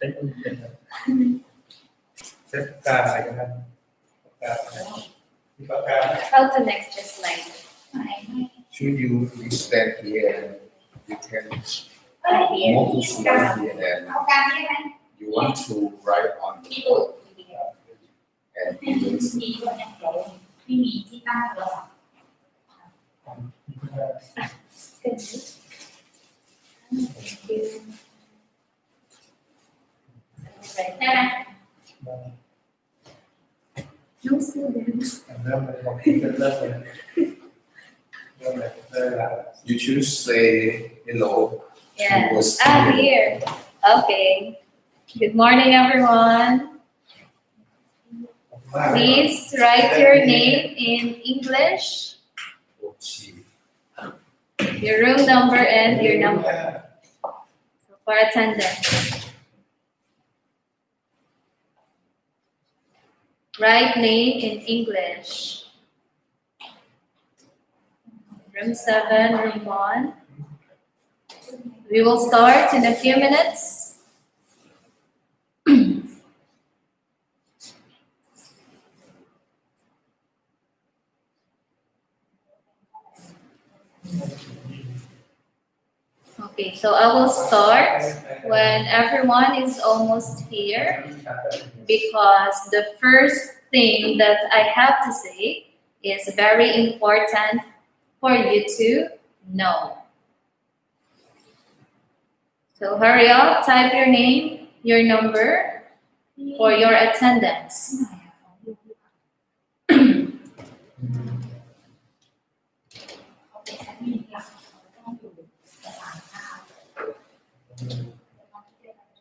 เป็นคนเป็นเซตกาอะไรกันครับกามีปากกา How to next just like Should you stand here and you can here. move to slide here and you want to write on the board and erase it. ไม่มีที่ตั้งโทรศัพท์ ได้ไหม No students. เริ่มเลยบอกที่เริ่มเลยเริ่มเลยเริ่มละ You should say hello to Yeah. us Here. Okay. Good morning, everyone. Please write your name in English, your room number, and your number. So for attendance. Write name in English. Room 7, room 1. We will start in a few minutes. Okay, so I will start when everyone is almost here, because the first thing that I have to say is very important for you to know. So hurry up, type your name, your number for your attendance.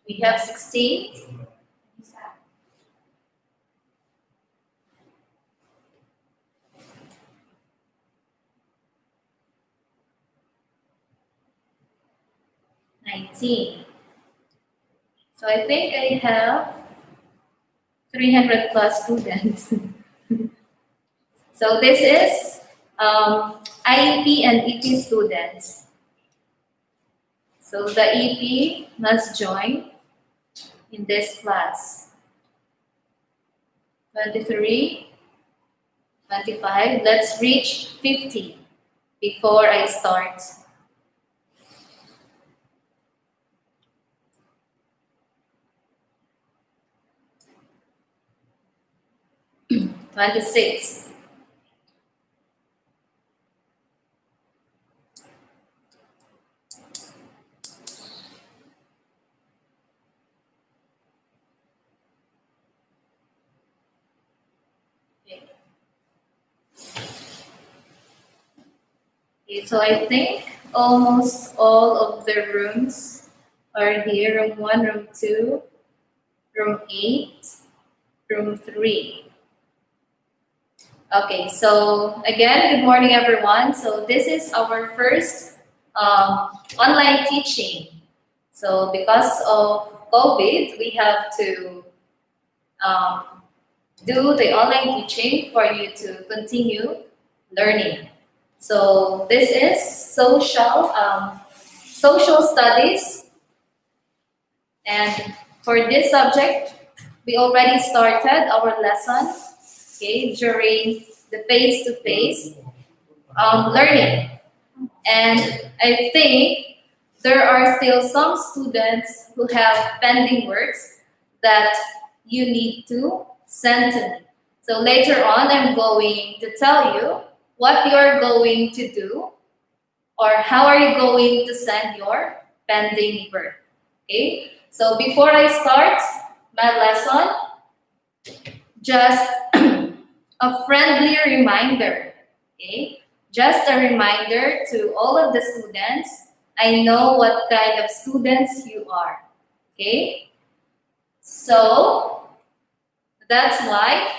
We have 16. So I think I have 300 plus students. So this is IEP and EP students. So the EP must join in this class. 23, 25, let's reach 50 before I start. 26. Okay, so I think almost all of the rooms are here. Room 1, room 2, room 8, room 3. Okay, so again, good morning, everyone. So this is our first online teaching. So because of COVID, we have to do the online teaching for you to continue learning. So this is social studies, and for this subject, we already started our lesson, okay, during the face-to-face learning. And I think there are still some students who have pending works that you need to send to me. So later on, I'm going to tell you what you're going to do, or how are you going to send your pending work. Okay? So before I start my lesson, just a friendly reminder. Okay? Just a reminder to all of the students. I know what kind of students you are. Okay? So that's why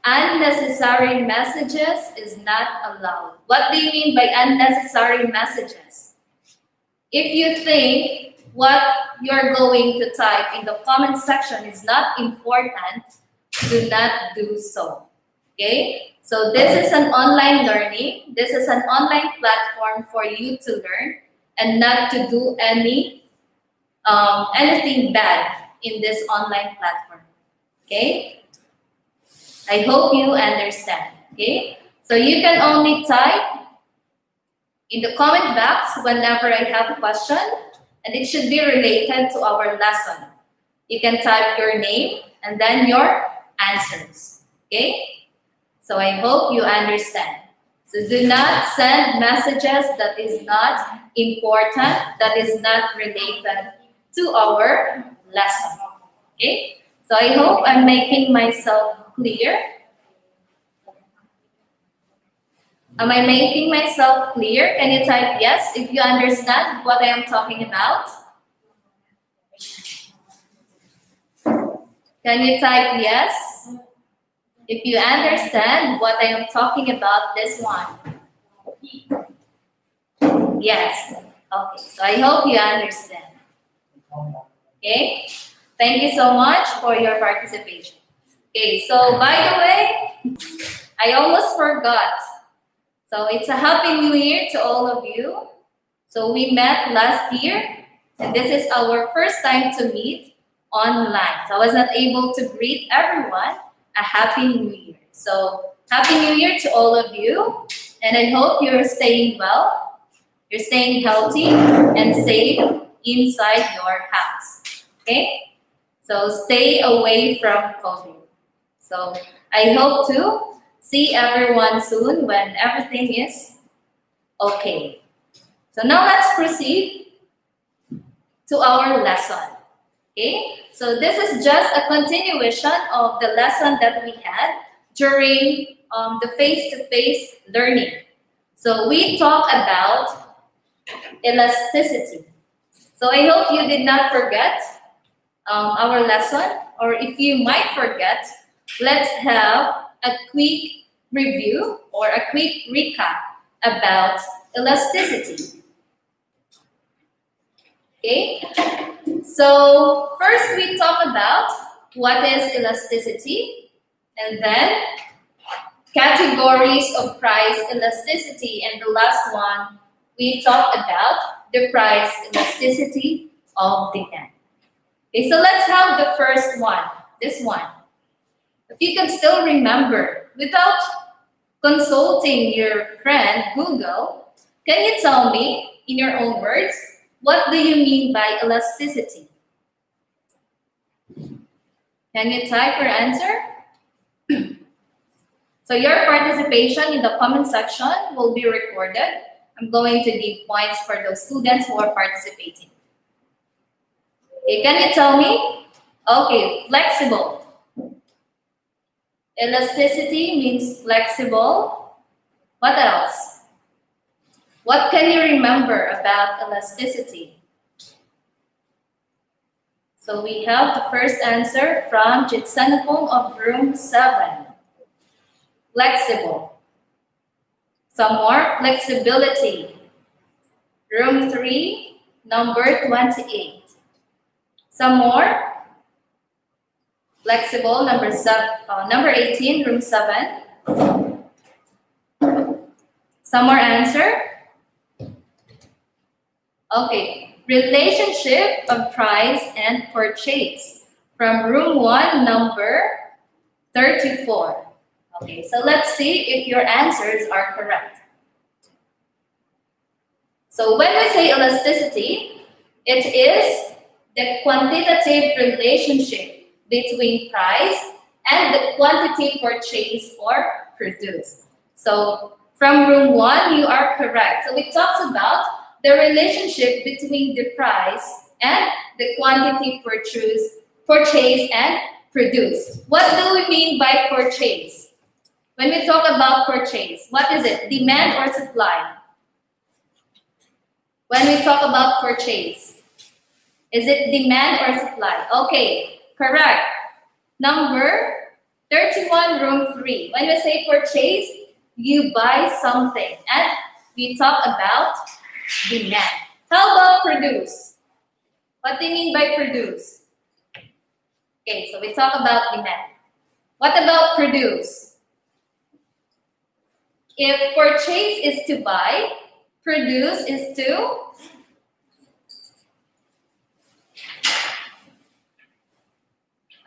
unnecessary messages is not allowed. What do you mean by unnecessary messages? If you think what you're going to type in the comment section is not important, do not do so. Okay? So this is an online learning. This is an online platform for you to learn and not to do anything bad. in this online platform. Okay? I hope you understand. Okay? So you can only type in the comment box whenever I have a question, and it should be related to our lesson. You can type your name and then your answers. Okay? So I hope you understand. So do not send messages that is not important, that is not related to our lesson. Okay? So I hope I'm making myself clear. Am I making myself clear? Can you type yes if you understand what I am talking about? Can you type yes if you understand what I am talking about this one? Yes. Okay, so I hope you understand. Okay? Thank you so much for your participation. Okay, so by the way, I almost forgot. So it's a Happy New Year to all of you. So we met last year, and this is our first time to meet online. So I was not able to greet everyone a Happy New Year. So Happy New Year to all of you, and I hope you're staying well, you're staying healthy and safe inside your house. Okay? So stay away from COVID. So I hope to see everyone soon when everything is okay. So now let's proceed to our lesson. Okay? So this is just a continuation of the lesson that we had during the face-to-face learning. So we talked about elasticity. So I hope you did not forget our lesson, or if you might forget, let's have a quick review or a quick recap about elasticity. Okay, so first we talk about what is elasticity, and then categories of price elasticity, and the last one we talk about the price elasticity of demand. Okay, so let's have the first one, this one. If you can still remember, without consulting your friend Google, can you tell me, in your own words, what do you mean by elasticity? Can you type your answer? So your participation in the comment section will be recorded. I'm going to give points for those students who are participating. Okay, can you tell me? Okay, flexible. Elasticity means flexible. What else? What can you remember about elasticity? So we have the first answer from Jitsanapong of room 7. Flexible. Some more, flexibility. Room 3, number 28. Some more. Flexible, number 18, room 7. Some more answer? Okay, relationship of price and purchase. From room 1, number 34. Okay, so let's see if your answers are correct. So when we say elasticity, it is the quantitative relationship between price and the quantity purchased or produced. So from room 1, you are correct. So it talks about the relationship between the price and the quantity purchased and produced. What do we mean by purchase? When we talk about purchase, what is it? Demand or supply? When we talk about purchase, is it demand or supply? Okay, correct. Number 31, room 3. When we say purchase, you buy something, and we talk about demand. How about produce? What do you mean by produce? Okay, so we talk about demand. What about produce? If purchase is to buy, produce is to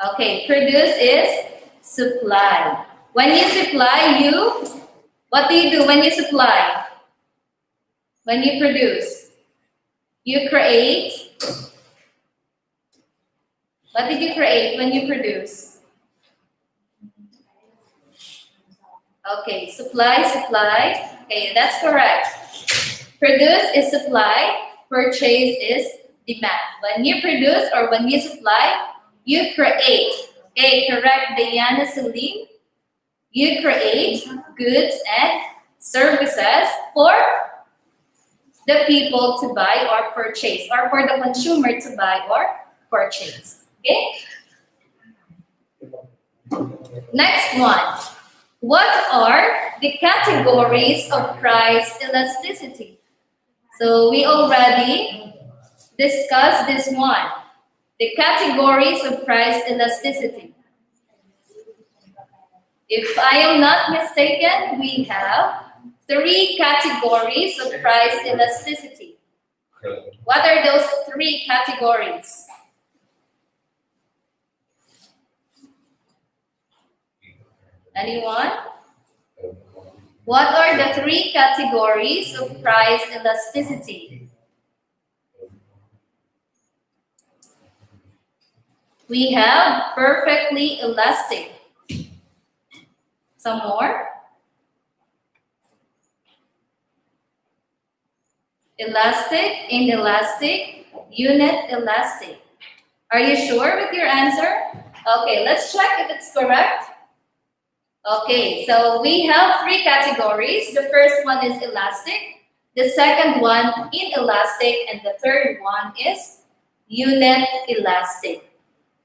Okay, produce is supply. When you supply, what do you do when you supply? When you produce? You create. What did you create when you produce? Okay, supply. Okay, that's correct. Produce is supply, purchase is demand. When you produce or when you supply, you create. Okay, correct, Diana Celine. You create goods and services for the people to buy or purchase, or for the consumer to buy or purchase. Okay? Next one. What are the categories of price elasticity? So we already discussed this one. The categories of price elasticity. If I am not mistaken, we have 3 categories of price elasticity. What are those 3 categories? Anyone? What are the 3 categories of price elasticity? We have perfectly elastic. Some more? Elastic, inelastic, unit elastic. Are you sure with your answer? Okay, let's check if it's correct. Okay, so we have 3 categories. The first one is elastic, the second one inelastic, and the third one is unit elastic.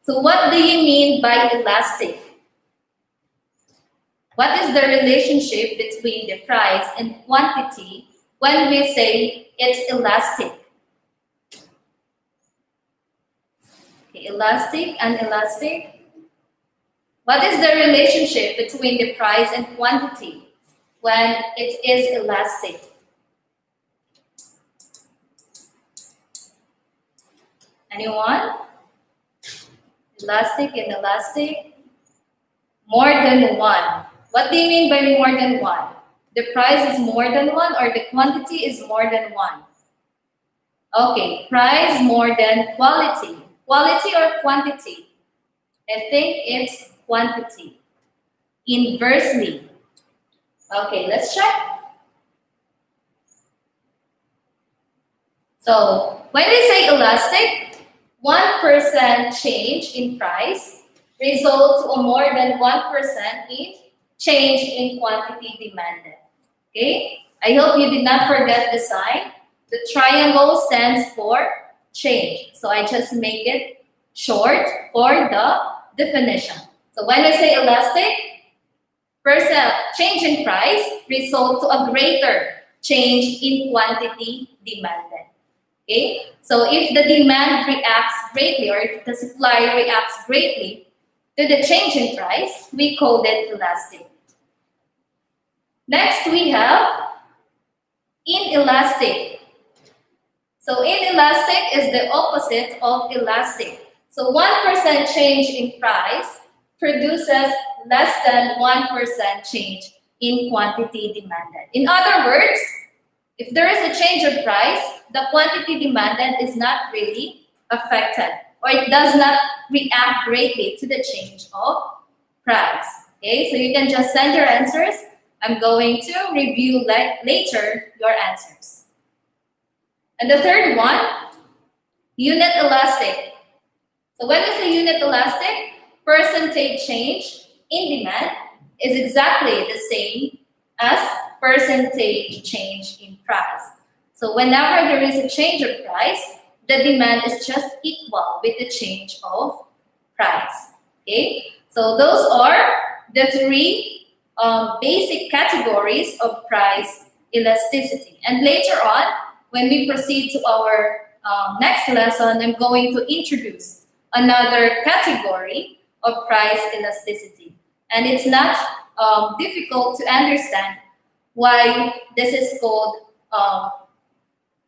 So what do you mean by elastic? What is the relationship between the price and quantity when we say it's elastic? Okay, elastic and elastic. What is the relationship between the price and quantity when it is elastic? Anyone? Elastic and elastic? More than one. What do you mean by more than one? The price is more than one or the quantity is more than one? Okay, price more than quality. Quality or quantity? I think it's quantity. Inversely. Okay, let's check. So, when we say elastic, 1% change in price results to a more than 1% in change in quantity demanded. Okay? I hope you did not forget the sign. The triangle stands for change. So I just make it short for the definition. So when I say elastic, percent change in price result to a greater change in quantity demanded. Okay? So if the demand reacts greatly or if the supply reacts greatly to the change in price, we call it elastic. Next, we have inelastic. So inelastic is the opposite of elastic. So 1% change in price produces less than 1% change in quantity demanded. In other words, if there is a change of price, the quantity demanded is not really affected, or it does not react greatly to the change of price. Okay, so you can just send your answers. I'm going to review later your answers. And the third one, unit elastic. So when we say unit elastic, percentage change in demand is exactly the same as percentage change in price. So whenever there is a change of price, the demand is just equal with the change of price. Okay, so those are the 3 basic categories of price elasticity. And later on, when we proceed to our next lesson, I'm going to introduce another category of price elasticity. And it's not difficult to understand why this is called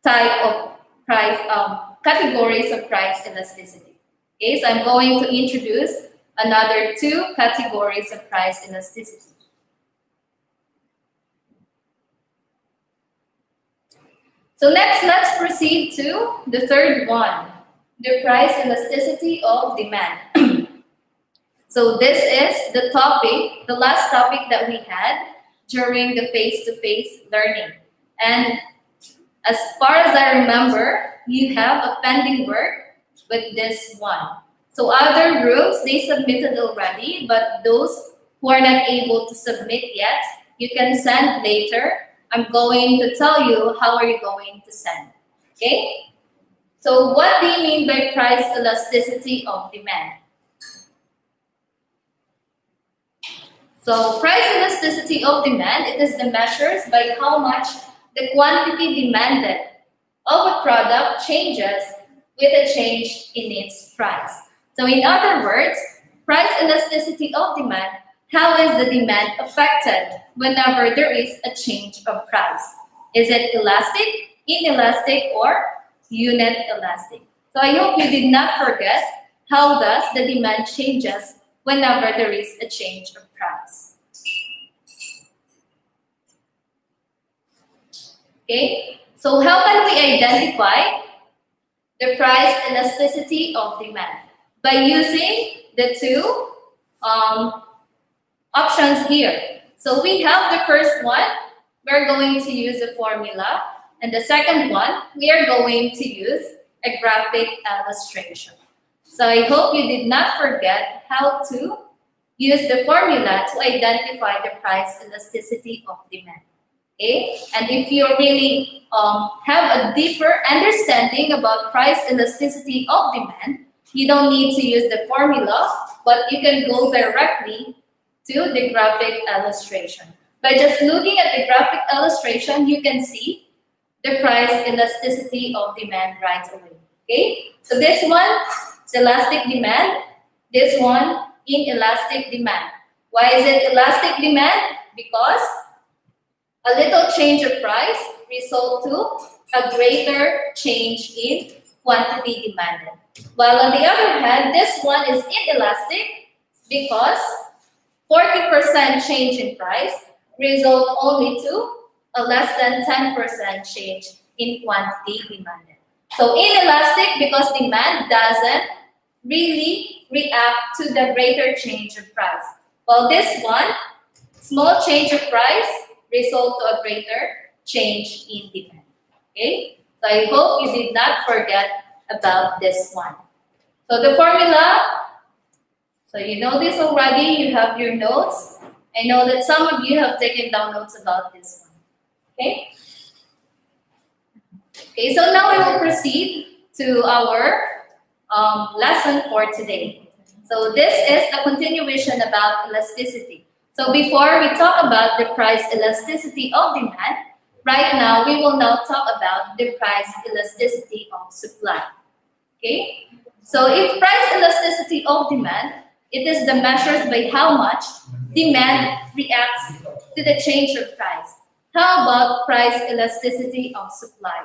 type of price categories of price elasticity. Okay, so I'm going to introduce another two categories of price elasticity. So next, let's proceed to the third one, the price elasticity of demand. So this is the topic, the last topic that we had during the face-to-face learning. And as far as I remember, you have a pending work with this one. So other groups, they submitted already, but those who are not able to submit yet, you can send later. I'm going to tell you how are you going to send, okay? So what do you mean by price elasticity of demand? So price elasticity of demand, it is the measures by how much the quantity demanded of a product changes with a change in its price. So in other words, price elasticity of demand, how is the demand affected whenever there is a change of price? Is it elastic, inelastic, or unit elastic? So I hope you did not forget how does the demand changes whenever there is a change of price. Okay, so how can we identify the price elasticity of demand? By using the two options here. So we have the first one, we're going to use a formula, and the second one, we are going to use a graphic illustration. So I hope you did not forget how to use the formula to identify the price elasticity of demand. Okay? And if you really have a deeper understanding about price elasticity of demand, you don't need to use the formula, but you can go directly to the graphic illustration. By just looking at the graphic illustration, you can see the price elasticity of demand right away. Okay? So this one is elastic demand. This one, inelastic demand. Why is it elastic demand? Because a little change of price results to a greater change in quantity demanded. While on the other hand, this one is inelastic because 40% change in price result only to a less than 10% change in quantity demanded. So inelastic because demand doesn't really react to the greater change of price. While this one, small change of price result to a greater change in demand. Okay? So I hope you did not forget about this one. So the formula, so you know this already, you have your notes. I know that some of you have taken down notes about this one. Okay? Okay, so now we will proceed to our lesson for today. So this is the continuation about elasticity. So before we talk about the price elasticity of demand, right now we will now talk about the price elasticity of supply. Okay? So if price elasticity of demand, it is the measures by how much demand reacts to the change of price. How about price elasticity of supply?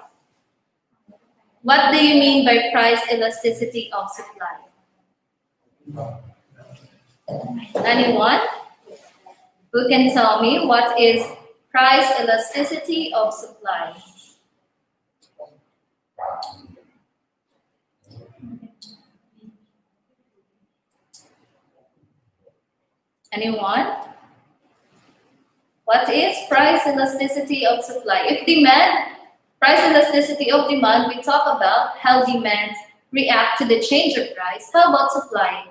What do you mean by price elasticity of supply? Anyone who can tell me what is price elasticity of supply? Anyone? What is price elasticity of supply? If demand, price elasticity of demand, we talk about how demand react to the change of price. How about supply?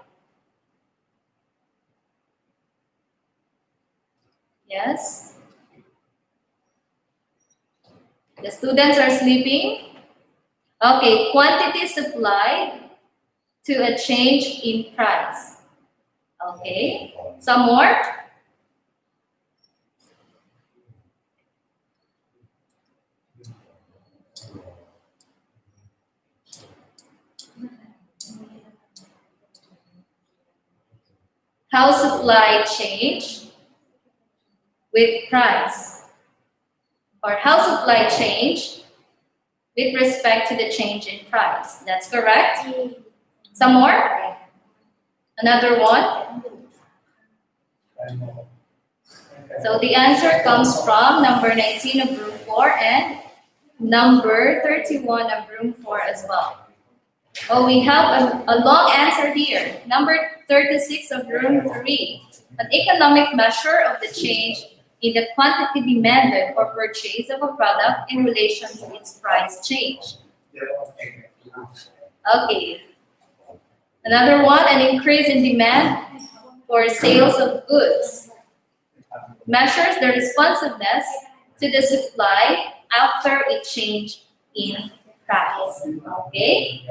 Yes? The students are sleeping? Okay, quantity supplied to a change in price. Okay, some more? How supply change with price, or how supply change with respect to the change in price. That's correct. Some more? Another one. So the answer comes from number 19 of room 4 and number 31 of room 4 as well. Oh, we have a long answer here. Number 36 of room 3. An economic measure of the change in the quantity demanded for purchase of a product in relation to its price change. Okay. Another one, an increase in demand for sales of goods. Measures the responsiveness to the supply after a change in price. Okay?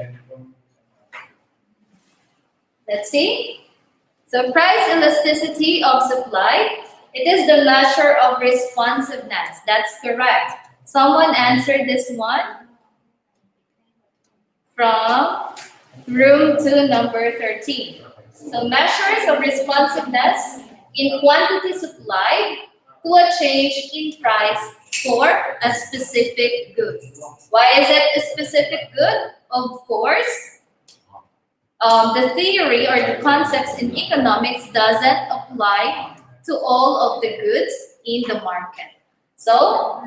Let's see. So price elasticity of supply, it is the measure of responsiveness. That's correct. Someone answered this one from room 2, number 13. So measures of responsiveness in quantity supplied to a change in price for a specific good. Why is it a specific good? Of course, the theory or the concepts in economics doesn't apply to all of the goods in the market. So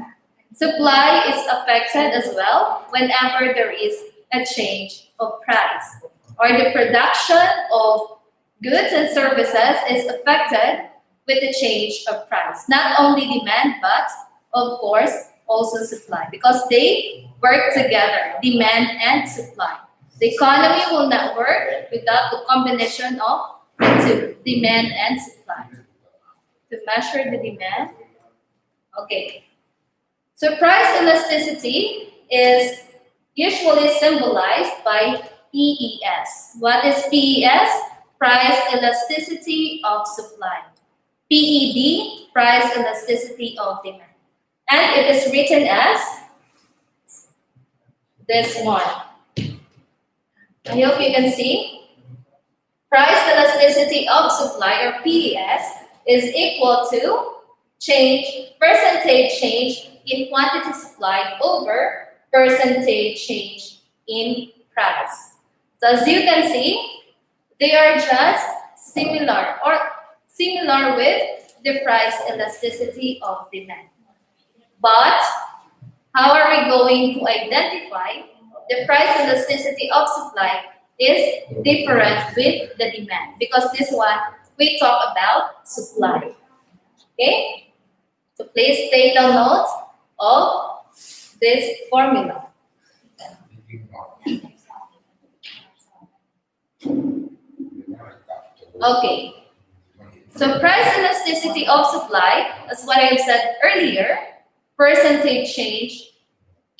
supply is affected as well whenever there is a change of price, or the production of goods and services is affected with the change of price. Not only demand, but of course also supply, because they work together, demand and supply. The economy will not work without the combination of the two, demand and supply. To measure the demand. Okay. So price elasticity is usually symbolized by PES. What is PES? Price elasticity of supply. PED, price elasticity of demand. And it is written as this one. I hope you can see. Price elasticity of supply, or PES, is equal to percentage change in quantity supplied over percentage change in price. So as you can see, they are just similar with the price elasticity of demand. But how are we going to identify the price elasticity of supply is different with the demand, because this one we talk about supply. Okay? So please take a note of this formula. Okay. So price elasticity of supply, as what I have said earlier, percentage change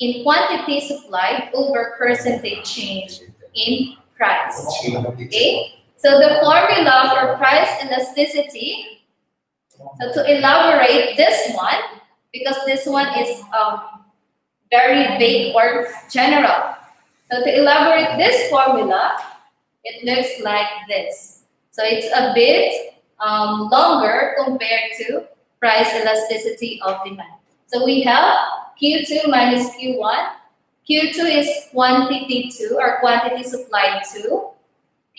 in quantity supplied over percentage change in price. Okay? So the formula for price elasticity, so to elaborate this one, because this one is very vague or general. So to elaborate this formula, it looks like this. So it's a bit longer compared to price elasticity of demand. So we have Q2 minus Q1. Q2 is quantity 2 or quantity supplied 2.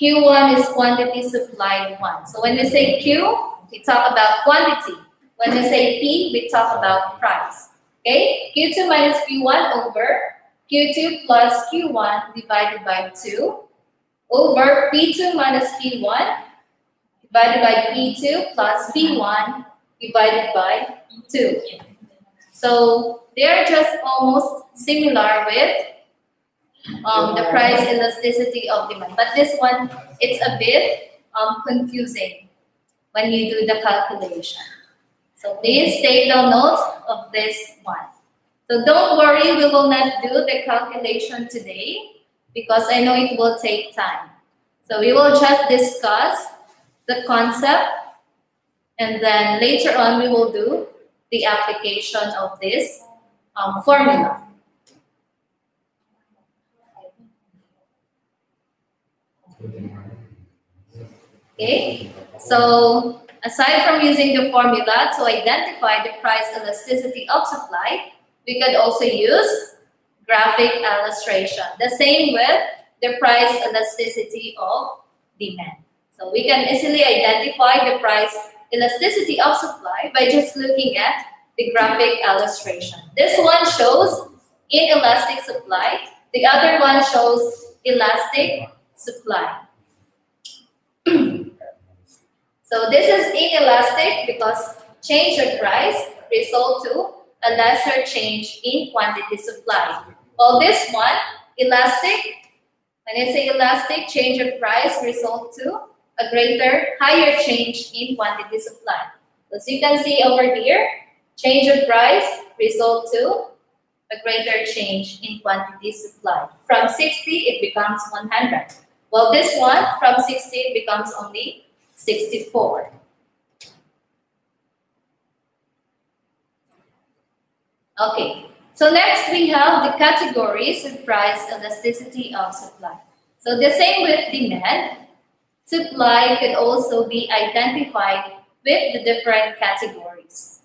Q1 is quantity supplied 1. So when we say Q, we talk about quantity. When we say P, we talk about price. Okay? Q2 minus Q1 over Q2 plus Q1 divided by 2 over P2 minus P1 divided by P2 plus P1 divided by 2. So they are just almost similar with the price elasticity of demand. But this one, it's a bit confusing when you do the calculation. So please take the note of this one. So don't worry, we will not do the calculation today because I know it will take time. So we will just discuss the concept, and then later on we will do the application of this formula. Okay, so aside from using the formula to identify the price elasticity of supply, we could also use graphic illustration. The same with the price elasticity of demand. So we can easily identify the price elasticity of supply by just looking at the graphic illustration. This one shows inelastic supply. The other one shows elastic supply. So this is inelastic because change of price result to a lesser change in quantity supply. While this one, elastic, when I say elastic, change of price result to a higher change in quantity supply. As you can see over here, change of price result to a greater change in quantity supply. From 60, it becomes 100. Well, this one, from 60, it becomes only 64. Okay, so next we have the categories of price elasticity of supply. So the same with demand, supply could also be identified with the different categories.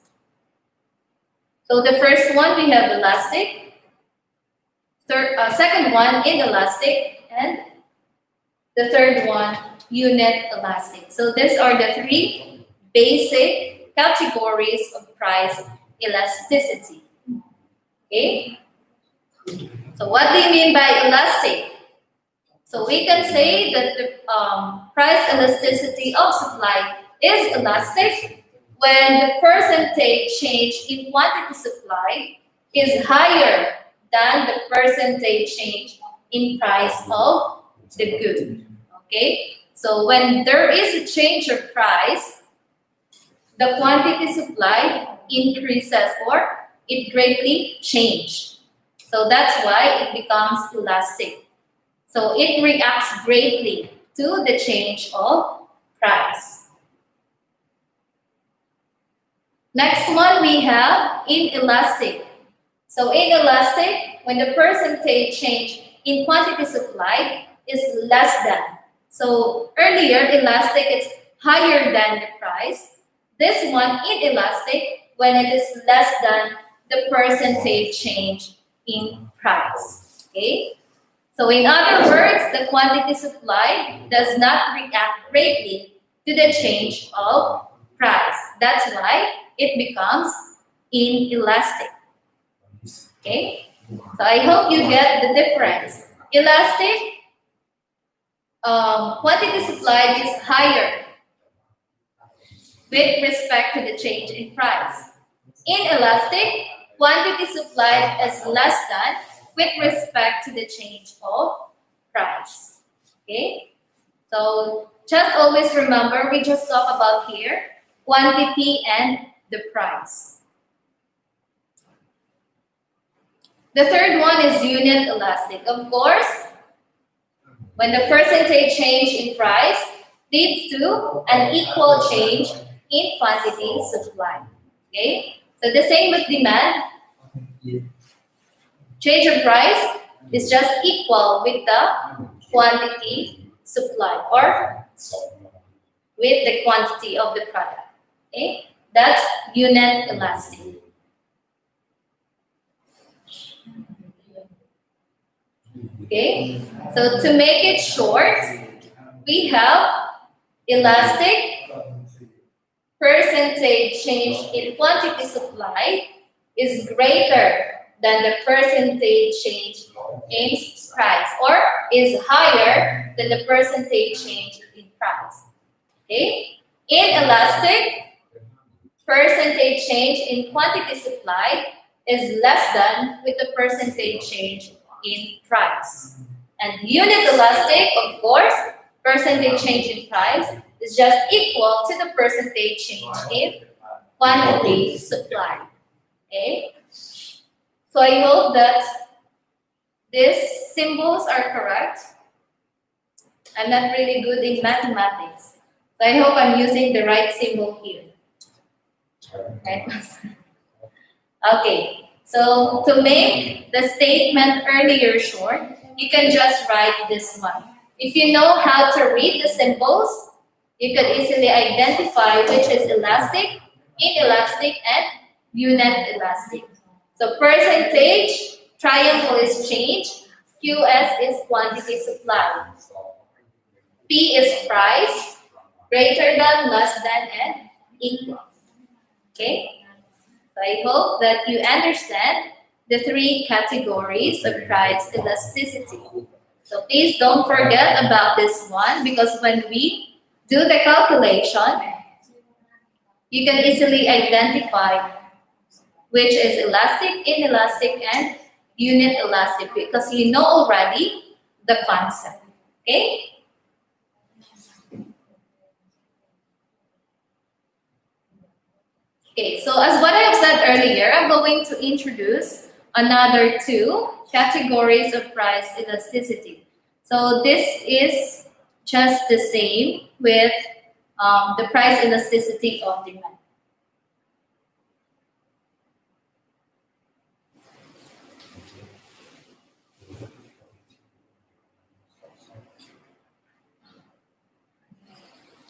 So the first one we have elastic, second one inelastic, and the third one unit elastic. So these are the three basic categories of price elasticity. Okay? So what do you mean by elastic? So we can say that the price elasticity of supply is elastic when the percentage change in quantity supply is higher than the percentage change in price of the good. Okay? So when there is a change of price, the quantity supplied increases or it greatly changes. So that's why it becomes elastic. So it reacts greatly to the change of price. Next one we have inelastic. So inelastic, when the percentage change in quantity supplied is less than. So earlier, elastic is higher than the price. This one, inelastic, when it is less than the percentage change in price. Okay? So in other words, the quantity supplied does not react greatly to the change of price. That's why it becomes inelastic. Okay? So I hope you get the difference. Elastic, quantity supplied is higher with respect to the change in price. Inelastic, quantity supplied is less than with respect to the change of price. Okay? So just always remember, we just talk about here quantity and the price. The third one is unit elastic. Of course, when the percentage change in price leads to an equal change in quantity supply. Okay? So the same with demand. Change of price is just equal with the quantity supply or with the quantity of the product. Okay? That's unit elastic. Okay? So to make it short, we have elastic, percentage change in quantity supply is greater than the percentage change in price, or is higher than the percentage change in price. Okay? Inelastic, percentage change in quantity supply is less than with the percentage change in price. And unit elastic, of course, percentage change in price is just equal to the percentage change in quantity supply. Okay? So I hope that these symbols are correct. I'm not really good in mathematics. So I hope I'm using the right symbol here. Right? Okay. So to make the statement earlier short, you can just write this one. If you know how to read the symbols, you can easily identify which is elastic, inelastic, and unit elastic. So percentage, triangle is change, QS is quantity supply, P is price, greater than, less than, and equal. Okay? So I hope that you understand the three categories of price elasticity. So please don't forget about this one, because when we do the calculation, you can easily identify which is elastic, inelastic, and unit elastic, because you know already the concept. Okay? Okay, so as what I have said earlier, I'm going to introduce another two categories of price elasticity. So this is just the same with the price elasticity of demand.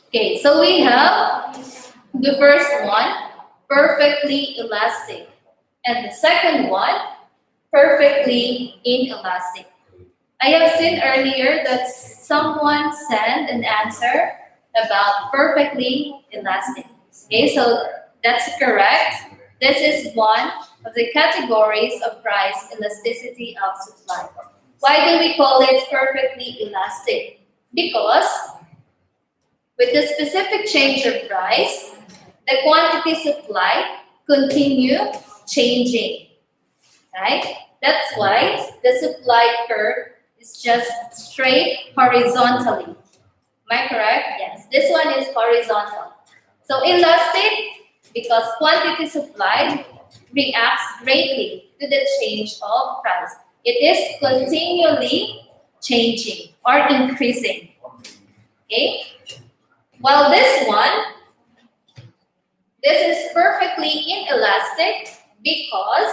Okay, so we have the first one, perfectly elastic, and the second one, perfectly inelastic. I have seen earlier that someone sent an answer about perfectly elastic. Okay, so that's correct. This is one of the categories of price elasticity of supply. Why do we call it perfectly elastic? Because with the specific change of price, the quantity supply continue changing, right? That's why the supply curve is just straight horizontally. Am I correct? Yes, this one is horizontal. So elastic, because quantity supply reacts greatly to the change of price. It is continually changing or increasing. Okay? While this one, this is perfectly inelastic, because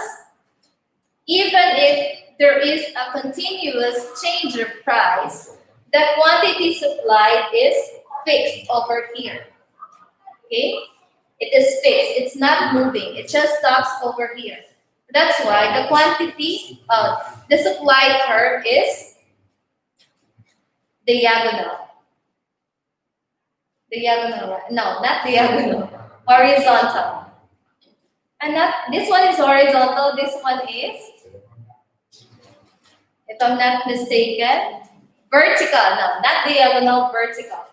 even if there is a continuous change of price, the quantity supplied is fixed over here. Okay? It is fixed. It's not moving. It just stops over here. That's why the quantity of the supply curve is diagonal. Diagonal. No, not diagonal. Horizontal. And that this one is horizontal. This one is, if I'm not mistaken, vertical. No, not diagonal, vertical.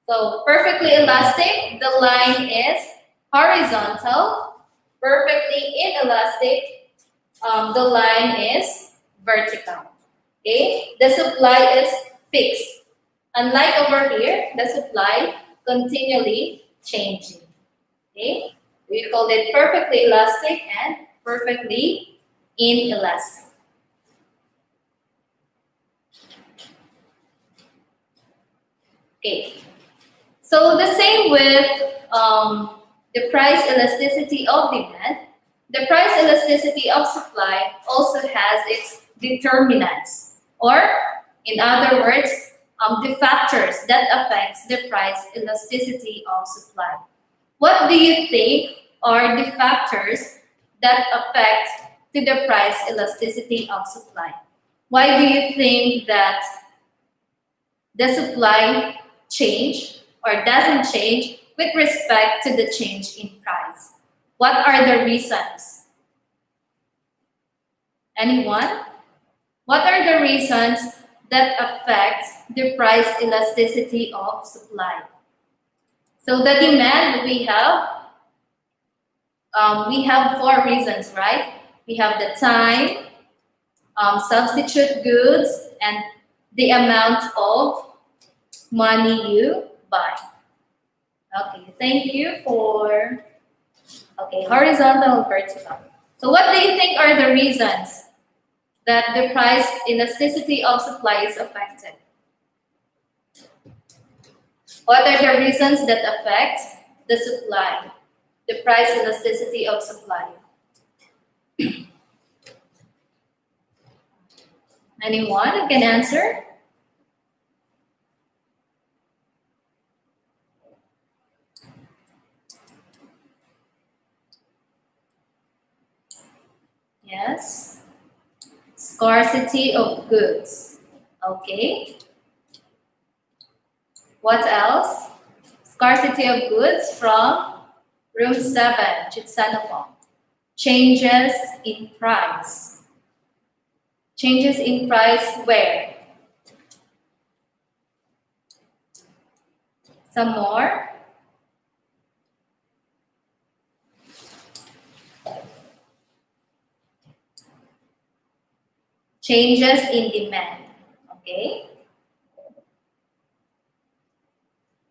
So perfectly elastic, the line is horizontal. Perfectly inelastic, the line is vertical. Okay, the supply is fixed. Unlike over here, the supply continually changing. Okay, we call it perfectly elastic and perfectly inelastic. Okay, so the same with the price elasticity of demand. The price elasticity of supply also has its determinants, or in other words, the factors that affects the price elasticity of supply. What do you think are the factors that affect to the price elasticity of supply? Why do you think that the supply change or doesn't change with respect to the change in price? What are the reasons? Anyone? What are the reasons that affect the price elasticity of supply? So the demand we have four reasons, right? We have the time, substitute goods, and the amount of money you buy. Okay, thank you for, okay, horizontal, vertical. So what do you think are the reasons that the price elasticity of supply is affected? What are the reasons that affect the supply, the price elasticity of supply? Anyone who can answer? Yes. Scarcity of goods. Okay. What else? Scarcity of goods from room 7, Chitsanapong. Changes in price. Changes in price where? Some more. Changes in demand. Okay.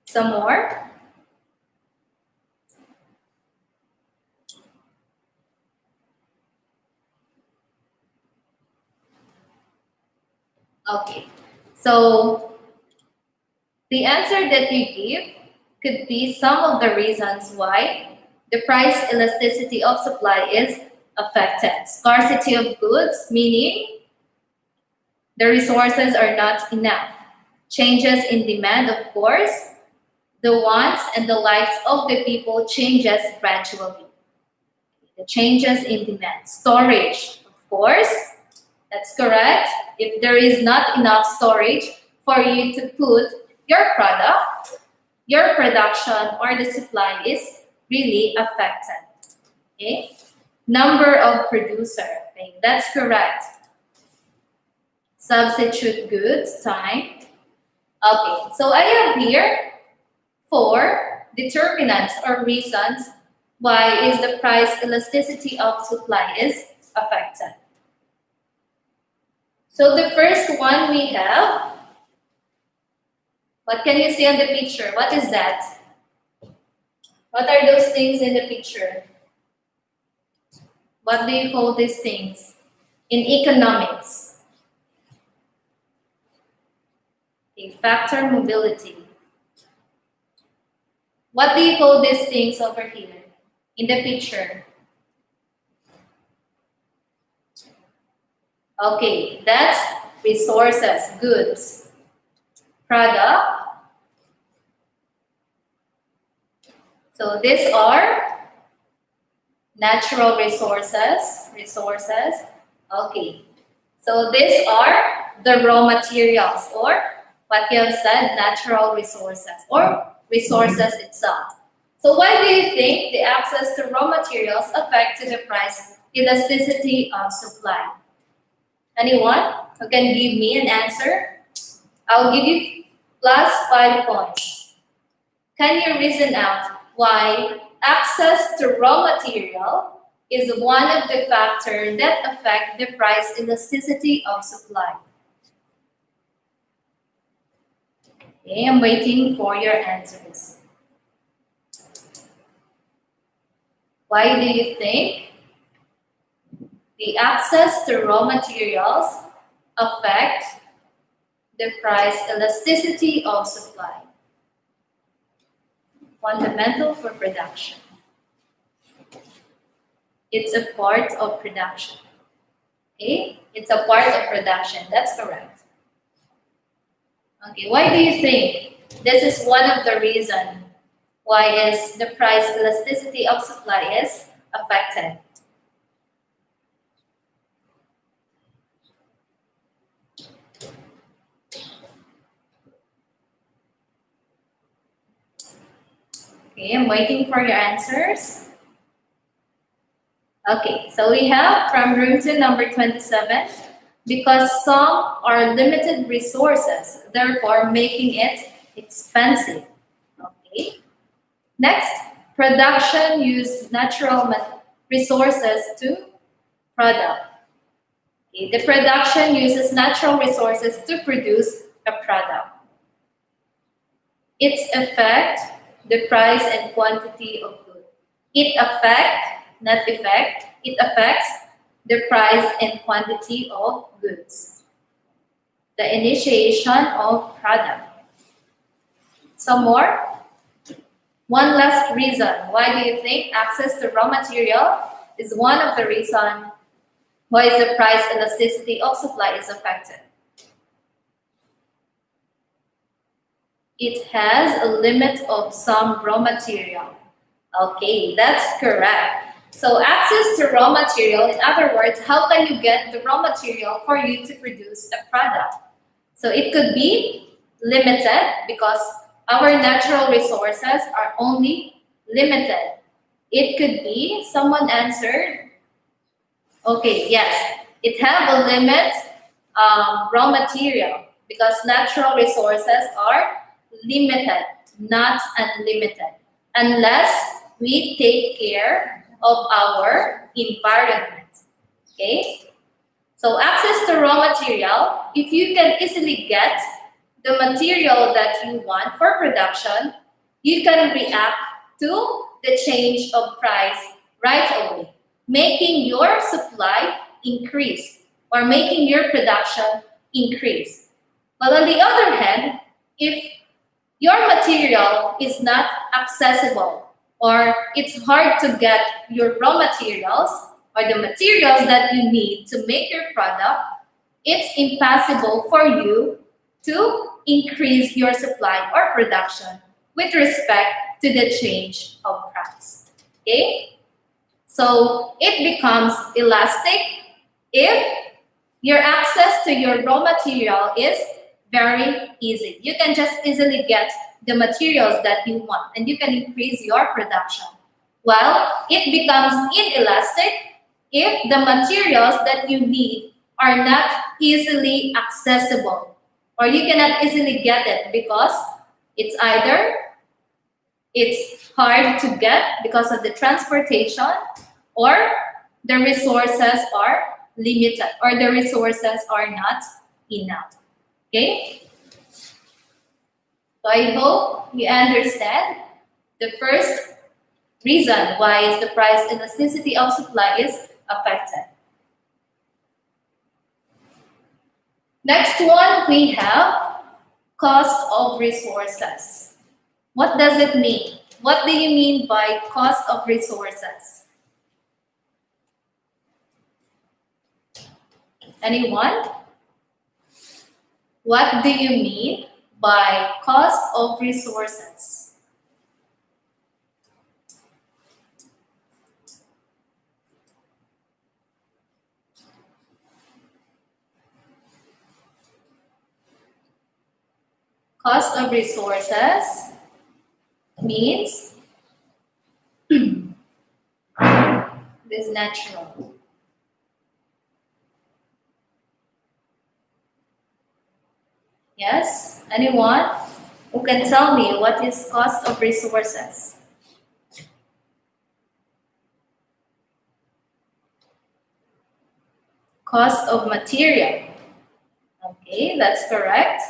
Some more. Okay. So the answer that you give could be some of the reasons why the price elasticity of supply is affected. Scarcity of goods, meaning the resources are not enough. Changes in demand, of course. The wants and the likes of the people changes gradually. The changes in demand. Storage, of course. That's correct. If there is not enough storage for you to put your product, your production or the supply is really affected. Okay? Number of producer. Okay, that's correct. Substitute goods, time. Okay, so I have here 4 determinants or reasons why is the price elasticity of supply is affected. So the first one we have, what can you see on the picture? What is that? What are those things in the picture? What do you call these things? In economics. Factor mobility. What do you call these things over here in the picture? Okay, that's resources, goods, product. So these are natural resources. Okay, so these are the raw materials or what you have said, natural resources or resources itself. So why do you think the access to raw materials affected the price elasticity of supply? Anyone who can give me an answer? I'll give you +5 points. Can you reason out why access to raw material is one of the factors that affect the price elasticity of supply? Okay, I'm waiting for your answers. Why do you think the access to raw materials affect the price elasticity of supply? Fundamental for production. It's a part of production. Okay, it's a part of production. That's correct. Okay, why do you think this is one of the reasons why is the price elasticity of supply is affected? Okay, I'm waiting for your answers. Okay, so we have from room 2, number 27, because some are limited resources, therefore making it expensive. Okay. Next, production use natural resources to product. Okay. The production uses natural resources to produce a product. Its affect the price and quantity of goods. It affects the price and quantity of goods. The initiation of product. Some more. One last reason. Why do you think access to raw material is one of the reasons why the price elasticity of supply is affected? It has a limit of some raw material. Okay, that's correct. So access to raw material, in other words, how can you get the raw material for you to produce a product? So it could be limited because our natural resources are only limited. It could be, someone answered, okay, yes, it have a limit, raw material, because natural resources are limited, not unlimited, unless we take care of our environment. Okay? So access to raw material, if you can easily get the material that you want for production, you can react to the change of price right away, making your supply increase or making your production increase. But on the other hand, if your material is not accessible or it's hard to get your raw materials or the materials that you need to make your product, it's impossible for you to increase your supply or production with respect to the change of price. Okay? So it becomes elastic if your access to your raw material is very easy. You can just easily get the materials that you want and you can increase your production. While it becomes inelastic if the materials that you need are not easily accessible or you cannot easily get it because it's either it's hard to get because of the transportation or the resources are limited or the resources are not enough. Okay? So I hope you understand the first reason why is the price elasticity of supply is affected. Next one, we have cost of resources. What does it mean? What do you mean by cost of resources? Anyone? What do you mean by cost of resources? Cost of resources means this natural. Yes? Anyone who can tell me what is cost of resources? Cost of material. Okay, that's correct.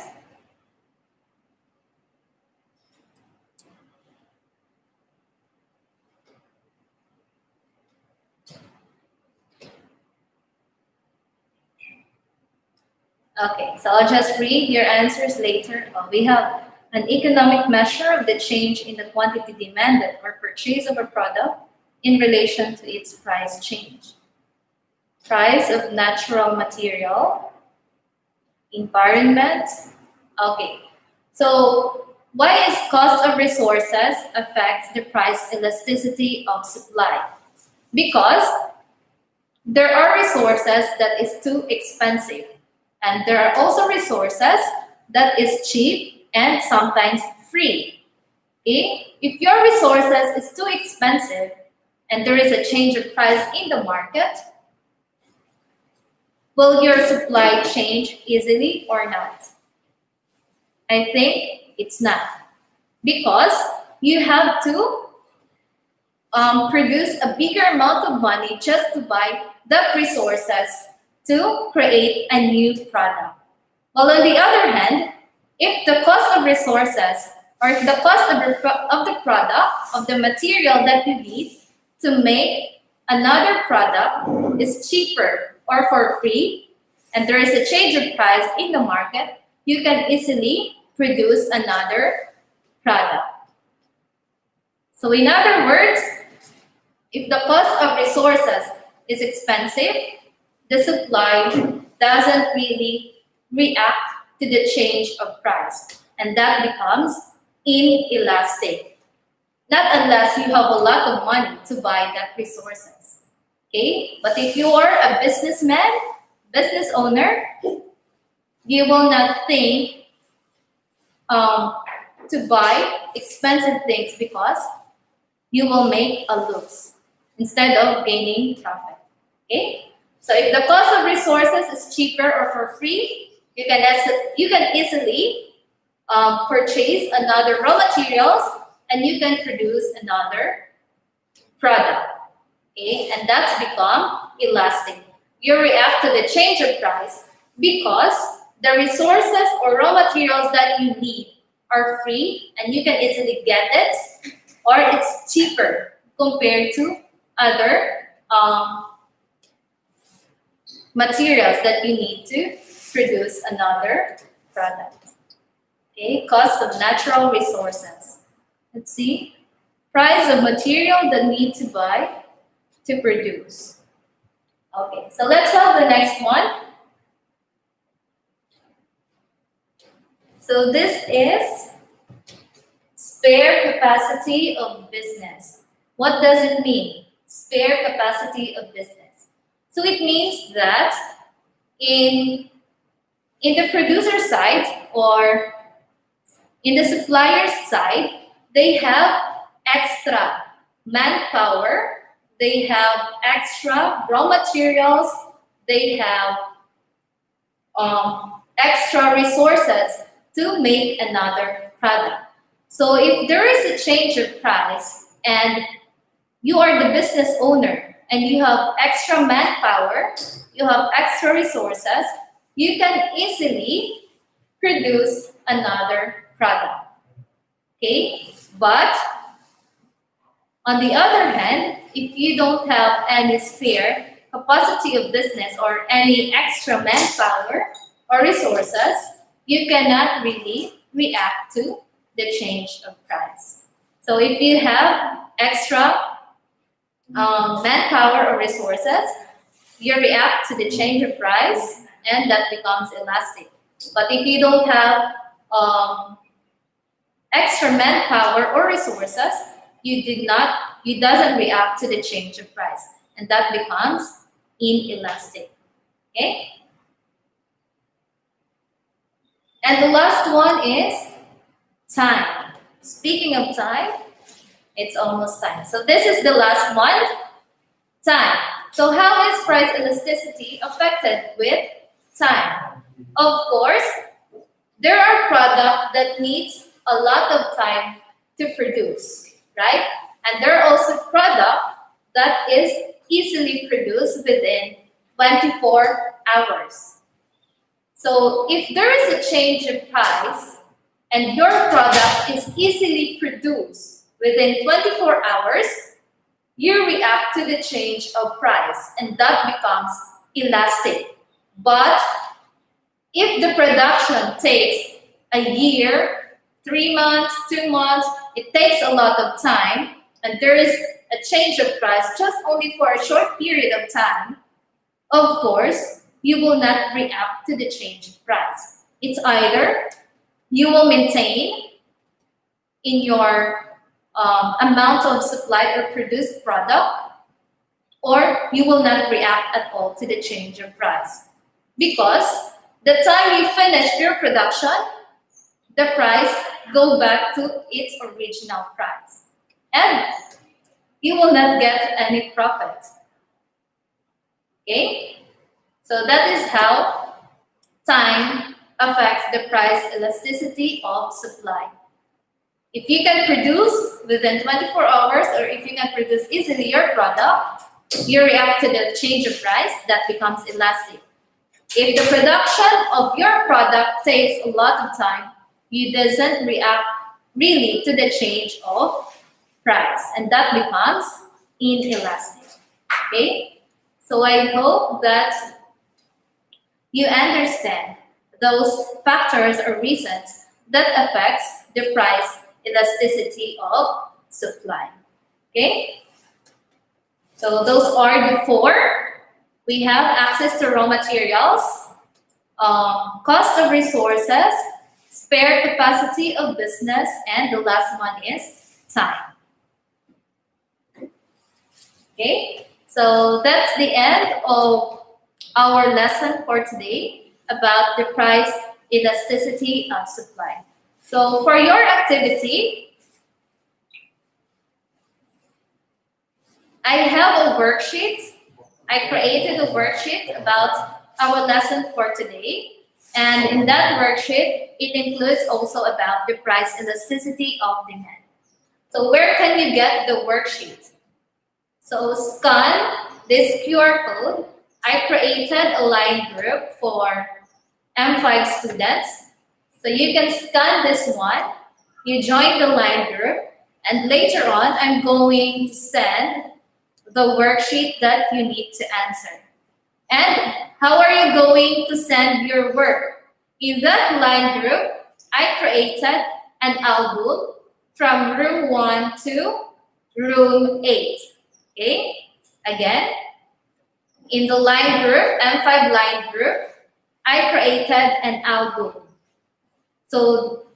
Okay, so I'll just read your answers later. We have an economic measure of the change in the quantity demanded or purchase of a product in relation to its price change. Price of natural material, environment. Okay, so why is cost of resources affects the price elasticity of supply? Because there are resources that is too expensive. And there are also resources that is cheap and sometimes free. Okay? If your resources is too expensive and there is a change of price in the market, will your supply change easily or not? I think it's not. Because you have to produce a bigger amount of money just to buy the resources to create a new product. While on the other hand, if the cost of resources or if the cost of the product, of the material that you need to make another product is cheaper or for free, and there is a change of price in the market, you can easily produce another product. So in other words, if the cost of resources is expensive, the supply doesn't really react to the change of price, and that becomes inelastic. Not unless you have a lot of money to buy that resources. Okay? But if you are a businessman, business owner, you will not think to buy expensive things because you will make a loss instead of gaining profit. Okay? So if the cost of resources is cheaper or for free, you can easily purchase another raw materials and you can produce another product. Okay? And that's become elastic. You react to the change of price because the resources or raw materials that you need are free and you can easily get it, or it's cheaper compared to other materials that you need to produce another product. Okay, cost of natural resources. Let's see. Price of material that need to buy to produce. Okay, so let's have the next one. So this is spare capacity of business. What does it mean? Spare capacity of business. So it means that in the producer side or in the supplier side, they have extra manpower, they have extra raw materials, they have extra resources to make another product. So if there is a change of price and you are the business owner and you have extra manpower, you have extra resources, you can easily produce another product. Okay? But on the other hand, if you don't have any spare capacity of business or any extra manpower or resources, you cannot really react to the change of price. So if you have extra manpower or resources, you react to the change of price and that becomes elastic. But if you don't have extra manpower or resources, you doesn't react to the change of price and that becomes inelastic. Okay? And the last one is time. Speaking of time, it's almost time. So this is the last one, time. So how is price elasticity affected with time? Of course, there are products that needs a lot of time to produce, right? And there are also products that is easily produced within 24 hours. So if there is a change in price and your product is easily produced within 24 hours, you react to the change of price and that becomes elastic. But if the production takes a year, 3 months, 2 months, it takes a lot of time and there is a change of price just only for a short period of time, of course, you will not react to the change of price. It's either you will maintain in your amount of supplied or produced product, or you will not react at all to the change of price. Because the time you finish your production, the price go back to its original price. And you will not get any profit. Okay? So that is how time affects the price elasticity of supply. If you can produce within 24 hours or if you can produce easily your product, you react to the change of price, that becomes elastic. If the production of your product takes a lot of time, you doesn't react really to the change of price and that becomes inelastic. Okay? So I hope that you understand those factors or reasons that affects the price elasticity of supply. Okay? So those are the four. We have access to raw materials, cost of resources, spare capacity of business, and the last one is time. Okay? So that's the end of our lesson for today about the price elasticity of supply. So for your activity, I have a worksheet. I created a worksheet about our lesson for today. And in that worksheet, it includes also about the price elasticity of demand. So where can you get the worksheet? So scan this QR code. I created a line group for M.5 students. So you can scan this one. You join the line group. And later on, I'm going to send the worksheet that you need to answer. And how are you going to send your work? In that line group, I created an album from room 1 to room 8. Okay? Again, in the line group, M5 line group, I created an album. So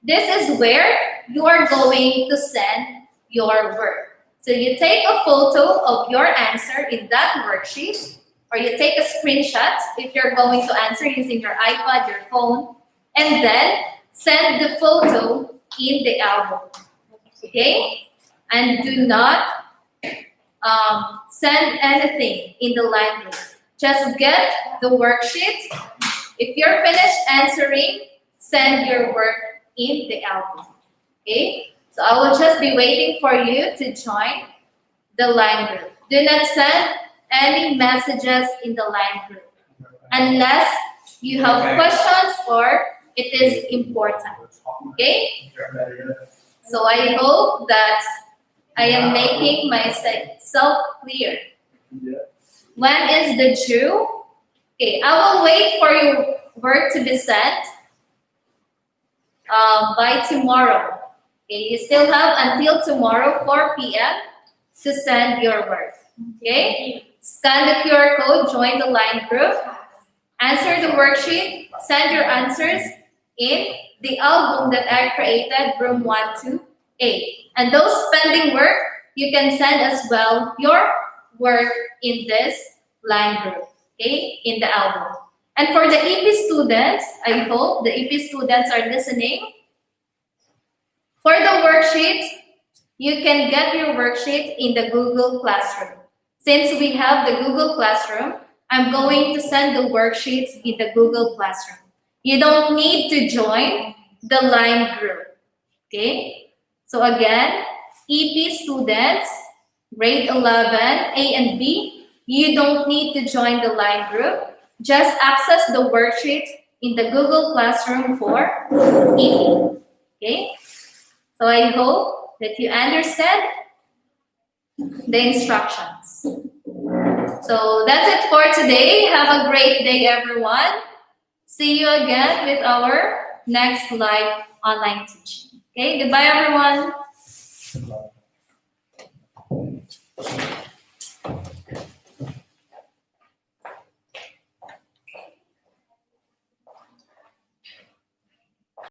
this is where you are going to send your work. So you take a photo of your answer in that worksheet, or you take a screenshot if you're going to answer using your iPad, your phone, and then send the photo in the album. Okay? And do not send anything in the line group. Just get the worksheet. If you're finished answering, send your work in the album. Okay? So I will just be waiting for you to join the line group. Do not send any messages in the line group unless you have questions or it is important. Okay? So I hope that I am making myself clear. When is the due? Okay, I will wait for your work to be sent by tomorrow. Okay, you still have until tomorrow 4 p.m. to send your work. Okay? Scan the QR code, join the line group, answer the worksheet, send your answers in the album that I created, room 1 to 8. And those pending work, you can send as well your work in this line group, okay, in the album. And for the EP students, I hope the EP students are listening. For the worksheet, you can get your worksheet in the Google Classroom. Since we have the Google Classroom, I'm going to send the worksheets in the Google Classroom. You don't need to join the line group, okay? So again, EP students, grade 11, A and B, you don't need to join the line group. Just access the worksheet in the Google Classroom for EP, okay? So I hope that you understand the instructions. So that's it for today. Have a great day, everyone. See you again with our next live online teaching. Okay, goodbye, everyone.